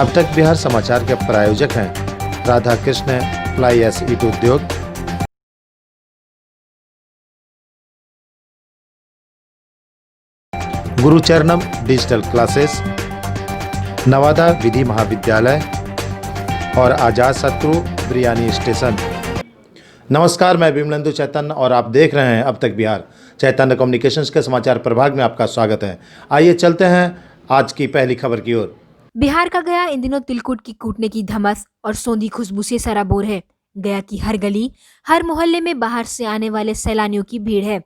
अब तक बिहार समाचार के प्रायोजक हैं राधा कृष्ण फ्लाई एस ईट उद्योग, गुरुचरणम डिजिटल क्लासेस, नवादा विधि महाविद्यालय और आजाद शत्रु बिरयानी स्टेशन। नमस्कार, मैं विमलेंदु चैतन्य और आप देख रहे हैं अब तक बिहार। चैतन्य कम्युनिकेशंस के समाचार प्रभाग में आपका स्वागत है। आइए चलते हैं आज की पहली खबर की ओर। बिहार का गया इन दिनों तिलकुट की कूटने की धमस और सौंधी खुशबू से सराबोर है। गया की हर गली, हर मोहल्ले में बाहर से आने वाले सैलानियों की भीड़ है।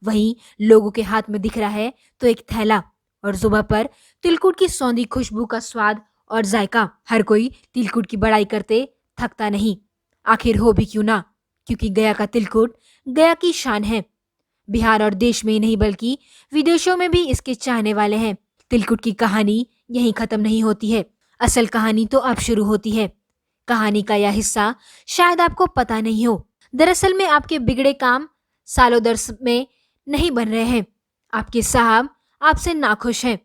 वहीं लोगों के हाथ में दिख रहा है तो एक थैला और जुबान पर तिलकुट की सौंधी खुशबू का स्वाद और जायका। हर कोई तिलकुट की बड़ाई करते थकता नहीं, आखिर हो भी क्यों ना, क्योंकि गया का तिलकुट गया की शान है। बिहार और देश में ही नहीं बल्कि विदेशों में भी इसके चाहने वाले हैं। तिलकुट की कहानी यहीं खत्म नहीं होती है, असल कहानी तो अब शुरू होती है। कहानी का यह हिस्सा शायद आपको पता नहीं हो। दरअसल में आपके बिगड़े काम सालों दर्स में नहीं बन रहे हैं। आपके साहब आपसे नाखुश हैं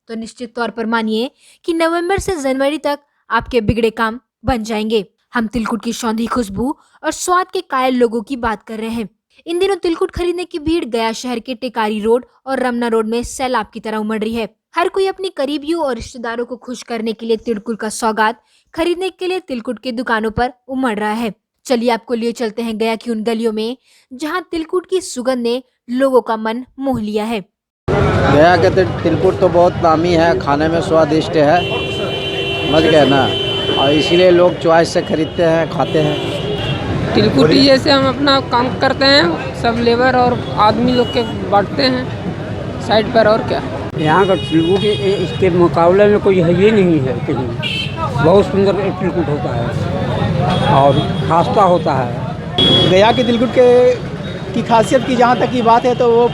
तो निश्चित तौर पर मानिए कि नवंबर से जनवरी तक आपके बिगड़े काम बन जाएंगे। हम तिलकुट की सौंधी खुशबू और स्वाद के कायल लोगों की बात कर रहे हैं। इन दिनों तिलकुट खरीदने की भीड़ गया शहर के टेकारी रोड और रमना रोड में सैलाब की तरह उमड़ रही है। हर कोई अपनी करीबियों और रिश्तेदारों को खुश करने के लिए तिलकुट का सौगात खरीदने के लिए तिलकुट की दुकानों पर उमड़ रहा है। चलिए आपको लिए चलते हैं गया की उन गलियों में जहां तिलकुट की सुगंध ने लोगों का मन मोह लिया है। गया के तिलकुट तो बहुत नामी है, खाने में स्वादिष्ट है, समझ गए ना, और इसीलिए लोग चॉइस से खरीदते हैं, खाते हैं। तिलकुट जैसे हम अपना काम करते हैं, सब लेबर और आदमी लोग के बांटते हैं साइड पर, और क्या। यहाँ का तिलकुट इसके मुकाबले में कोई है ही नहीं है कहीं। बहुत सुंदर तिलकुट होता है और खास्ता होता है। गया के तिलकुट की खासियत की जहाँ तक की बात है तो वो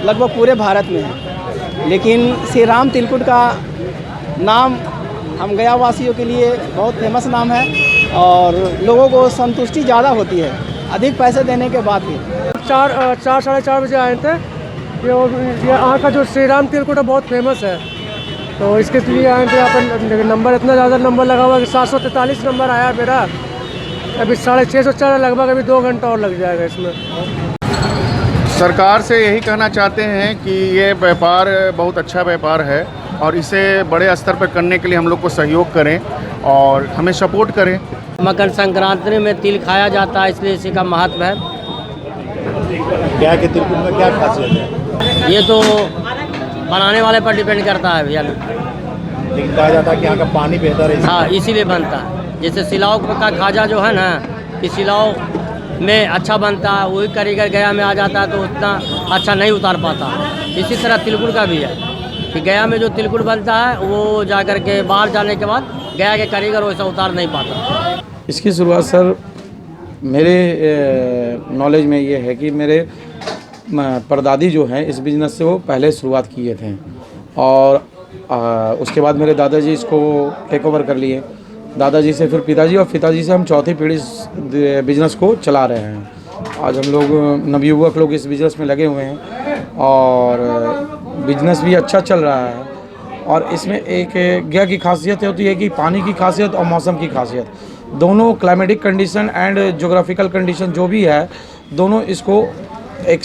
लगभग पूरे भारत में है, लेकिन श्री राम तिलकुट का नाम हम गया वासियों के लिए बहुत फेमस नाम है और लोगों को संतुष्टि ज़्यादा होती है अधिक पैसे देने के बाद भी। 4-4:30 बजे आए थे। ये यहाँ का जो श्री राम तिलकुट है बहुत फेमस है, तो इसके लिए आए थे। यहाँ पर नंबर इतना ज़्यादा नंबर लगा हुआ कि 743 नंबर आया मेरा। अभी 650 चल रहा, लगभग अभी 2 घंटा और लग जाएगा इसमें। सरकार से यही कहना चाहते हैं कि ये व्यापार बहुत अच्छा व्यापार है और इसे बड़े स्तर पर करने के लिए हम लोग को सहयोग करें और हमें सपोर्ट करें। मकर संक्रांति में तिल खाया जाता है, इसलिए इसी का महत्व है। क्या के तिलकुट में क्या खासियत है? ये तो बनाने वाले पर डिपेंड करता है भैया। लेकिन कहा जाता है कि यहाँ का पानी बेहतर है। हाँ, इसीलिए बनता है। जैसे सिलाव का खाजा जो है ना, कि सिलाव में अच्छा बनता है, वही कारीगर गया में आ जाता है तो उतना अच्छा नहीं उतार पाता। इसी तरह तिलकुट का भी है कि गया में जो तिलकुट बनता है वो जा कर के बाहर जाने के बाद गया के कारीगर वैसा उतार नहीं पाता। इसकी शुरुआत सर मेरे नॉलेज में ये है कि मेरे परदादी जो हैं इस बिज़नेस से वो पहले शुरुआत किए थे और उसके बाद मेरे दादाजी इसको टेक ओवर कर लिए। दादाजी से फिर पिताजी और पिताजी से हम चौथी पीढ़ी इस बिज़नेस को चला रहे हैं। आज हम लोग नवयुवक लोग इस बिज़नेस में लगे हुए हैं और बिज़नेस भी अच्छा चल रहा है। और इसमें एक गया की खासियत होती है कि पानी की खासियत और मौसम की खासियत, दोनों climatic condition and geographical condition जो भी है, दोनों इसको एक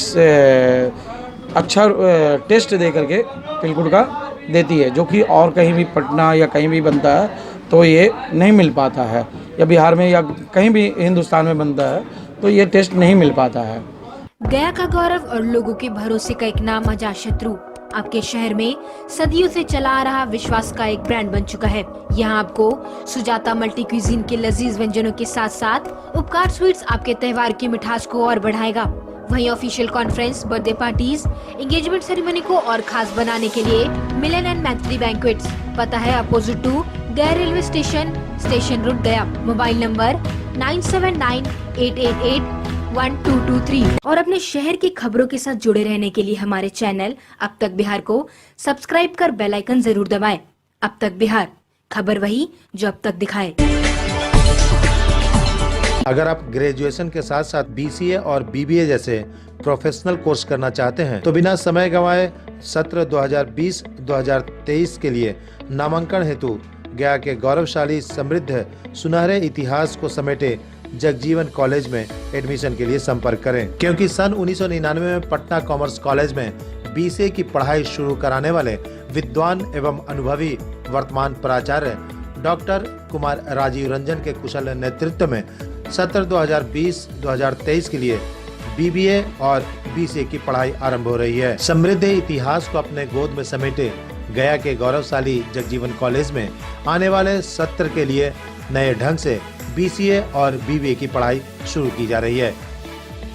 अच्छा टेस्ट दे करके तिलकुट का देती है, जो कि और कहीं भी पटना या कहीं भी बनता है तो ये नहीं मिल पाता है, या बिहार में या कहीं भी हिंदुस्तान में बनता है तो ये टेस्ट नहीं मिल पाता है। गया का गौरव और लोगों के भरोसे का एक नाम अजात शत्रु आपके शहर में सदियों से चला आ रहा विश्वास का एक ब्रांड बन चुका है। यहाँ आपको सुजाता मल्टी क्यूजीन के लजीज व्यंजनों के साथ साथ उपकार स्वीट्स आपके त्योहार की मिठास को और बढ़ाएगा। वहीं official conference, birthday parties, engagement ceremony को और खास बनाने के लिए मिलन एंड मैत्री बैंक्वेट्स, पता है अपोजिट टू गया रेलवे स्टेशन रोड गया। Mobile number 9798881223। और अपने शहर की खबरों के साथ जुड़े रहने के लिए हमारे चैनल अब तक बिहार को सब्सक्राइब कर बेल आइकन जरूर दबाएं। अब तक बिहार, खबर वही जो अब तक दिखाए। अगर आप ग्रेजुएशन के साथ साथ BCA और BBA जैसे प्रोफेशनल कोर्स करना चाहते हैं तो बिना समय गंवाए सत्र 2020-2023 के लिए नामांकन हेतु गया के गौरवशाली समृद्ध सुनहरे इतिहास को समेटे जगजीवन कॉलेज में एडमिशन के लिए संपर्क करें, क्योंकि सन 1999 में पटना कॉमर्स कॉलेज में BCA की पढ़ाई शुरू कराने वाले विद्वान एवं अनुभवी वर्तमान प्राचार्य डॉक्टर कुमार राजीव रंजन के कुशल नेतृत्व में सत्र 2020-2023 के लिए BBA और BCA की पढ़ाई आरंभ हो रही है। समृद्ध इतिहास को अपने गोद में समेटे गया के गौरवशाली जगजीवन कॉलेज में आने वाले सत्र के लिए नए ढंग से BCA और BBA की पढ़ाई शुरू की जा रही है।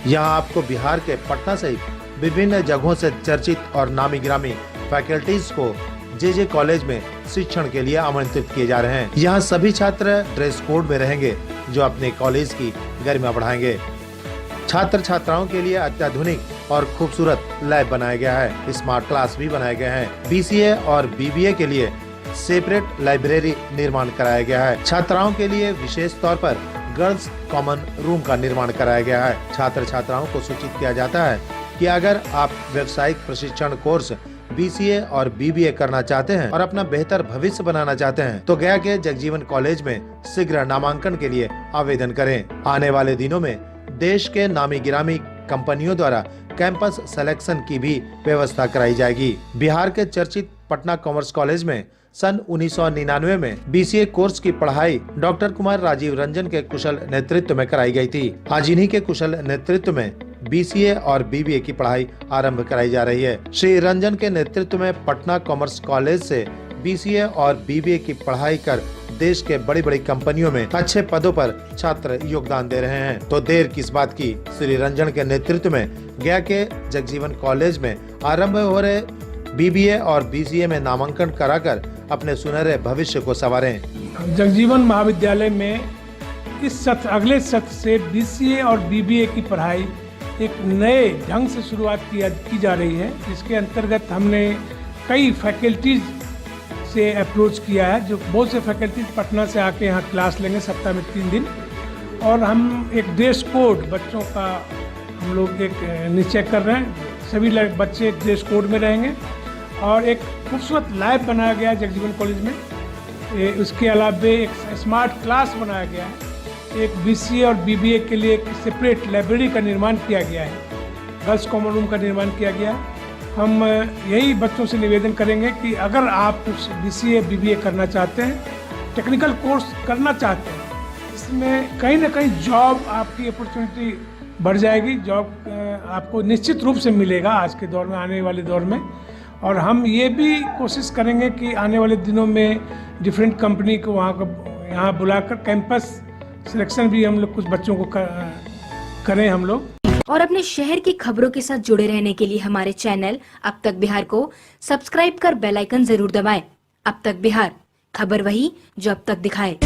यहाँ आपको बिहार के पटना सहित विभिन्न जगहों से चर्चित और नामी गिरामी फैकल्टीज को JJ कॉलेज में शिक्षण के लिए आमंत्रित किए जा रहे हैं। यहाँ सभी छात्र ड्रेस कोड में रहेंगे, जो अपने कॉलेज की गरिमा बढ़ाएंगे। छात्र छात्राओं के लिए अत्याधुनिक और खूबसूरत लैब बनाया गया है। स्मार्ट क्लास भी बनाए गए हैं। BCA और BBA के लिए सेपरेट लाइब्रेरी निर्माण कराया गया है। छात्राओं के लिए विशेष तौर पर गर्ल्स कॉमन रूम का निर्माण कराया गया है। छात्र छात्राओं को सूचित किया जाता है कि अगर आप व्यावसायिक प्रशिक्षण कोर्स BCA और BBA करना चाहते हैं और अपना बेहतर भविष्य बनाना चाहते हैं, तो गया के जगजीवन कॉलेज में शीघ्र नामांकन के लिए आवेदन करें। आने वाले दिनों में देश के नामी गिरामी कंपनियों द्वारा कैंपस सिलेक्शन की भी व्यवस्था कराई जाएगी। बिहार के चर्चित पटना कॉमर्स कॉलेज में सन 1999 में BCA कोर्स की पढ़ाई डॉक्टर कुमार राजीव रंजन के कुशल नेतृत्व में कराई गई थी। आज इन्हीं के कुशल नेतृत्व में BCA और BBA की पढ़ाई आरंभ कराई जा रही है। श्री रंजन के नेतृत्व में पटना कॉमर्स कॉलेज से BCA और BBA की पढ़ाई कर देश के बड़ी बड़ी कंपनियों में अच्छे पदों पर छात्र योगदान दे रहे हैं। तो देर किस बात की, श्री रंजन के नेतृत्व में गया के जगजीवन कॉलेज में आरंभ हो रहे BBA और BCA में नामांकन कराकर अपने सुनहरे भविष्य को संवारें। जगजीवन महाविद्यालय में इस सत्र अगले सत्र से BCA और BBA की पढ़ाई एक नए ढंग से शुरुआत की जा रही है। इसके अंतर्गत हमने कई फैकल्टीज से अप्रोच किया है, जो बहुत से फैकल्टीज पटना से आके यहाँ क्लास लेंगे सप्ताह में 3 दिन, और हम एक ड्रेस कोड बच्चों का हम लोग एक निश्चय कर रहे हैं। सभी बच्चे ड्रेस कोड में रहेंगे और एक खूबसूरत लैब बनाया गया है जगजीवन कॉलेज में। उसके अलावा एक स्मार्ट क्लास बनाया गया है। एक BCA और BBA के लिए एक सेपरेट लाइब्रेरी का निर्माण किया गया है। गर्ल्स कॉमन रूम का निर्माण किया गया है। हम यही बच्चों से निवेदन करेंगे कि अगर आप कुछ BCA BBA करना चाहते हैं, टेक्निकल कोर्स करना चाहते हैं, इसमें कहीं ना कहीं जॉब आपकी अपॉर्चुनिटी बढ़ जाएगी। जॉब आपको निश्चित रूप से मिलेगा आज के दौर में, आने वाले दौर में। और हम ये भी कोशिश करेंगे कि आने वाले दिनों में डिफरेंट कंपनी को यहाँ बुलाकर कैंपस सिलेक्शन भी हम लोग कुछ बच्चों को करें हम लोग। और अपने शहर की खबरों के साथ जुड़े रहने के लिए हमारे चैनल अब तक बिहार को सब्सक्राइब कर बेल आइकन जरूर दबाएं। अब तक बिहार, खबर वही जो अब तक दिखाए।